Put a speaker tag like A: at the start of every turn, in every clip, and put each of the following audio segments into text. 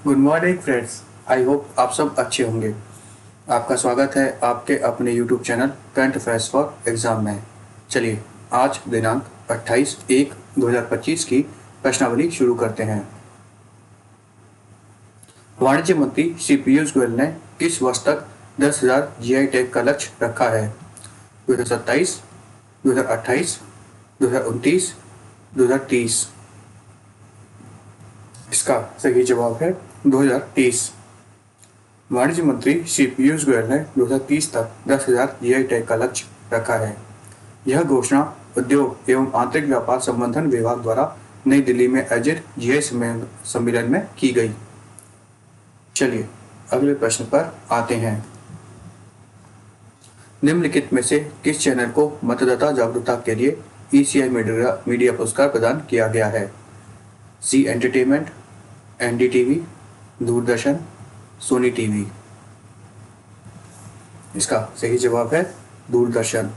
A: Good morning friends. I hope आप सब अच्छे होंगे। आपका स्वागत है आपके अपने YouTube channel current affairs for exam में। चलिए आज दिनांक 28/1/2025 की प्रश्नावली शुरू करते हैं। वाणिज्य मंत्री श्री पीयूष गोयल ने किस वर्ष तक 10,000 जीआई टैग का लक्ष्य रखा है? 2027, 2028, 2029, 2030। इसका सही जवाब है 2030। वाणिज्य मंत्री श्री पीयूष गोयल ने 2030 तक 10,000 जीआई टैग का लक्ष्य रखा है। यह घोषणा उद्योग एवं आंतरिक व्यापार संवर्धन विभाग द्वारा नई दिल्ली में आयोजित जीआई सम्मेलन में की गई। चलिए अगले प्रश्न पर आते हैं। निम्नलिखित में से किस चैनल को मतदाता जागरूकता के लिए ECI मीडिया पुरस्कार प्रदान किया गया है? Zee entertainment, NDTV, Doordarshan, Sony TV. इसका सही जवाब है दूरदर्शन।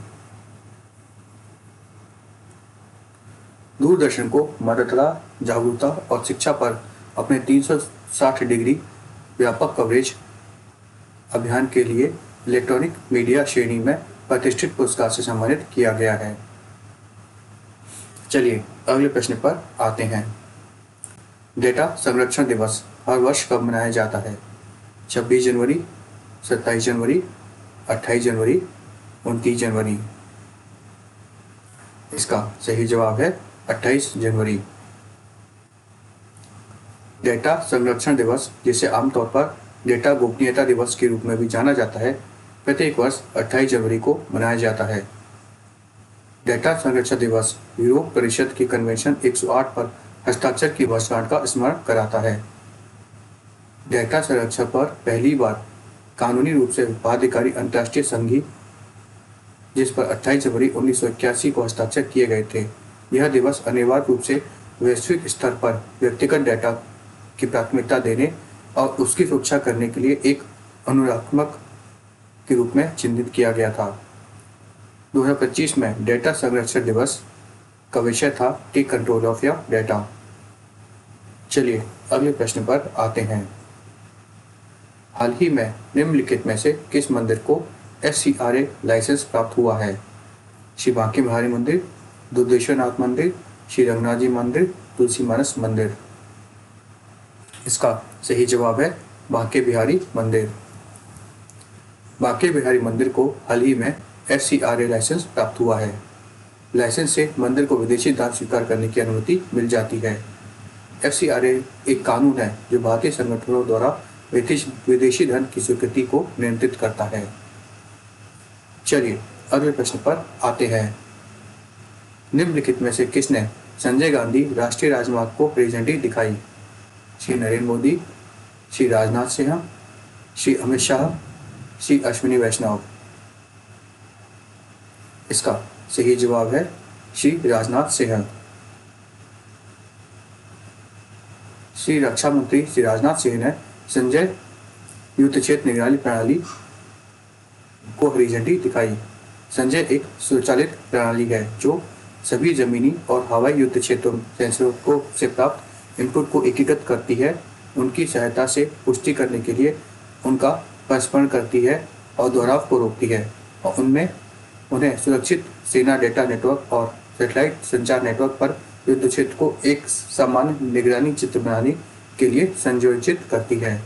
A: दूरदर्शन को मतदाता जागरूकता और शिक्षा पर अपने 360 डिग्री व्यापक कवरेज अभियान के लिए इलेक्ट्रॉनिक मीडिया श्रेणी में प्रतिष्ठित पुरस्कार से सम्मानित किया गया है। चलिए अगले प्रश्न पर आते हैं। डेटा संरक्षण दिवस हर वर्ष कब मनाया जाता है? 26 जनवरी, 27 जनवरी, 28 जनवरी, 29 जनवरी। इसका सही जवाब है 28 जनवरी। डेटा संरक्षण दिवस, जिसे आमतौर पर डेटा गोपनीयता दिवस के रूप में भी जाना जाता है, प्रत्येक वर्ष 28 जनवरी को मनाया जाता है। डेटा संरक्षण दिवस यूरोप परिषद के कन्वेंशन 108 पर हस्ताक्षर की वर्षगांठ का स्मरण कराता है। डेटा संरक्षण पर पहली बार कानूनी रूप से बाध्यकारी अंतर्राष्ट्रीय संधि, जिस पर 28 जनवरी 1981 को हस्ताक्षर किए गए थे। यह दिवस अनिवार्य रूप से वैश्विक स्तर पर व्यक्तिगत डेटा की प्राथमिकता देने और उसकी सुरक्षा करने के लिए एक अनुक्रामक के रूप में चिन्हित किया गया था। 2025 में डेटा संरक्षण दिवस का विषय था take control of your data. चलिए अगले प्रश्न पर आते हैं। हाल ही में निम्नलिखित में से किस मंदिर को SCRA लाइसेंस प्राप्त हुआ है? श्री बांके बिहारी मंदिर, दुधेश्वर नाथ मंदिर, श्री रंगनाथ जी मंदिर, तुलसी मानस मंदिर। इसका सही जवाब है बांके बिहारी मंदिर। बांके बिहारी मंदिर को हाल ही में SCRA लाइसेंस प्राप्त हुआ है। लाइसेंस से मंदिर को विदेशी दान स्वीकार करने की अनुमति मिल जाती है। FCRA एक कानून है जो भारतीय संगठनों द्वारा विदेशी धन की स्वीकृति को नियंत्रित करता है। चलिए अगले प्रश्न पर आते हैं। निम्नलिखित में से किसने संजय गांधी राष्ट्रीय राजमार्ग को हरी झंडी दिखाई? श्री नरेंद्र मोदी, श्री राजनाथ सिंह, श्री अमित शाह, श्री अश्विनी वैष्णव। इसका सही जवाब है श्री राजनाथ सिंह। श्री रक्षा मंत्री श्री राजनाथ सिंह ने संजय युद्ध क्षेत्र निगरानी प्रणाली को हरी झंडी दिखाई। संजय एक स्वचालित प्रणाली है जो सभी जमीनी और हवाई युद्ध क्षेत्रों सेंसरों को से प्राप्त इनपुट को एकीकृत करती है, उनकी सहायता से पुष्टि करने के लिए उनका प्रक्षेपण करती है और दोहराव को रोकती है, और उन्हें सुरक्षित सेना डेटा नेटवर्क और सैटेलाइट संचार नेटवर्क पर युद्ध क्षेत्र को एक सामान्य निगरानी चित्र बनाने के लिए संयोजित करती है।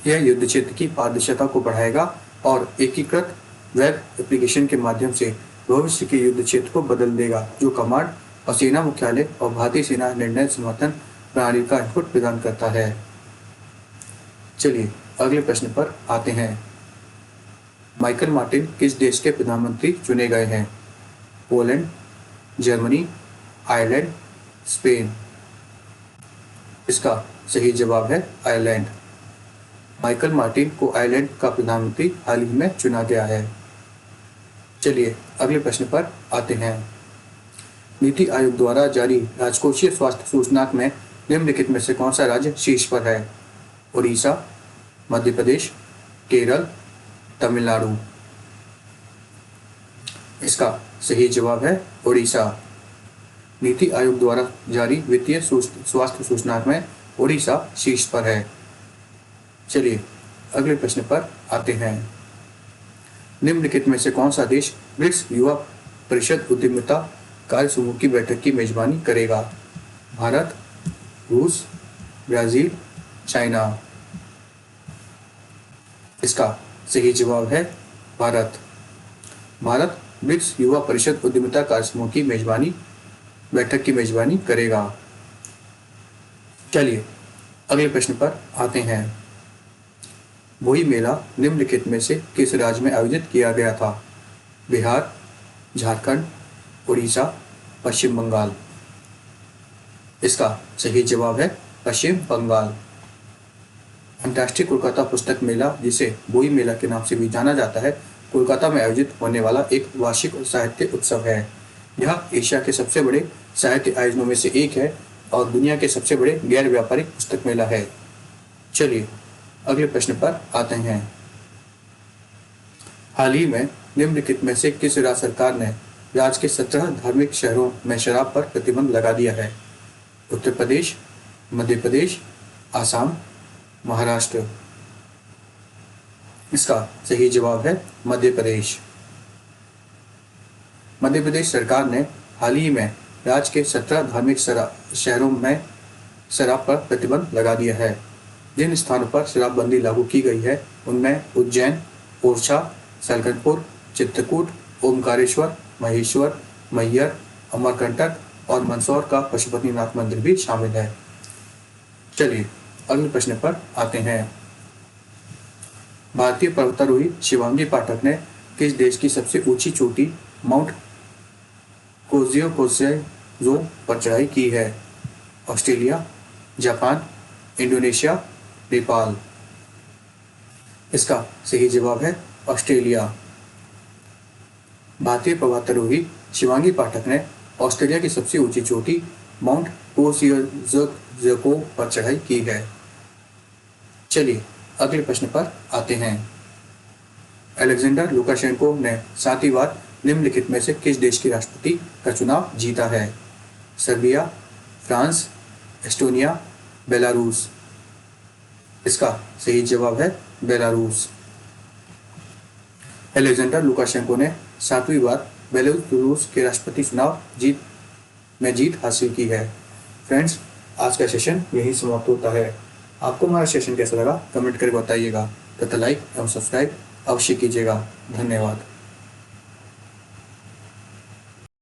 A: यह युद्ध क्षेत्र की पारदर्शिता को बढ़ाएगा और एकीकृत वेब एप्लीकेशन के माध्यम से भविष्य के युद्ध क्षेत्र को बदल देगा, जो कमांड और सेना मुख्यालय और भारतीय सेना निर्णय समर्थन प्रणाली का इनपुट प्रदान करता है। चलिए अगले प्रश्न पर आते हैं। माइकल मार्टिन किस देश के प्रधानमंत्री चुने गए हैं? Poland, Germany, Ireland, Spain. इसका सही जवाब है आयरलैंड। माइकल मार्टिन को आयरलैंड का प्रधानमंत्री हाल ही में चुना गया है। चलिए अगले प्रश्न पर आते हैं। नीति आयोग द्वारा जारी राजकोषीय स्वास्थ्य सूचकांक में निम्नलिखित में से कौन सा राज्य शीर्ष पर है? उड़ीसा, मध्य प्रदेश, केरल, तमिलनाडु। इसका सही जवाब है उड़ीसा। नीति आयोग द्वारा जारी वित्तीय स्वास्थ्य सूचकांक में ओडिशा शीर्ष पर है। चलिए अगले प्रश्न पर आते हैं। निम्नलिखित में से कौन सा देश ब्रिक्स युवा परिषद उद्यमिता कार्य समूह की बैठक की मेजबानी करेगा? भारत, रूस, ब्राजील, चाइना। इसका सही जवाब है भारत। भारत ब्रिक्स युवा परिषद उद्यमिता कार्य समूह की बैठक की मेजबानी करेगा। चलिए अगले प्रश्न पर आते हैं। वही मेला निम्नलिखित में से किस राज्य में आयोजित किया गया था? बिहार, झारखंड, उड़ीसा, पश्चिम बंगाल। इसका सही जवाब है पश्चिम बंगाल। अंतर्राष्ट्रीय कोलकाता पुस्तक मेला, जिसे वही मेला के नाम से भी जाना जाता है, कोलकाता में आयोजित होने वाला एक वार्षिक साहित्य उत्सव है। यह एशिया के सबसे बड़े साहित्य आयोजनों में से एक है और दुनिया के सबसे बड़े गैर व्यापारिक पुस्तक मेला है। चलिए अगले प्रश्न पर आते हैं। हाल ही में निम्नलिखित में से किस राज्य सरकार ने राज्य के 17 धार्मिक शहरों में शराब पर प्रतिबंध लगा दिया है? उत्तर प्रदेश, मध्य प्रदेश, आसाम, महाराष्ट्र। इसका सही जवाब है मध्य प्रदेश। मध्य प्रदेश सरकार ने हाल ही में राज्य के 17 धार्मिक शहरों में शराब पर प्रतिबंध लगा दिया है। जिन स्थानों पर शराबबंदी लागू की गई है उनमें उज्जैन, ओरछा, सलकनपुर, चित्रकूट, ओमकारेश्वर, महेश्वर, मैहर, अमरकंटक और मंदसौर का पशुपतिनाथ मंदिर भी शामिल है। चलिए अगले प्रश्न पर आते हैं। भारतीय पर्वतारोही शिवांगी पाठक ने किस देश की सबसे ऊंची चोटी माउंट कोजियो पर चढ़ाई की है? Australia, Japan, Indonesia, Nepal. इसका सही जवाब है ऑस्ट्रेलिया। भारतीय पर्वतारोही शिवांगी पाठक ने ऑस्ट्रेलिया की सबसे ऊंची चोटी माउंट कोजियो पर चढ़ाई की है। चलिए अगले प्रश्न पर आते हैं। अलेक्जेंडर लुकाशेंको ने 7वीं बार निम्नलिखित में से किस देश के राष्ट्रपति का चुनाव जीता है? Serbia, France, Estonia, Belarus. इसका सही जवाब है बेलारूस। अलेक्जेंडर लुकाशेंको ने 7वीं बार बेलारूस के राष्ट्रपति चुनाव जीत हासिल की है। फ्रेंड्स, आज का सेशन यही समाप्त होता है। आपको हमारा सेशन कैसा लगा कमेंट करके बताइएगा तथा लाइक एवं सब्सक्राइब अवश्य कीजिएगा। धन्यवाद।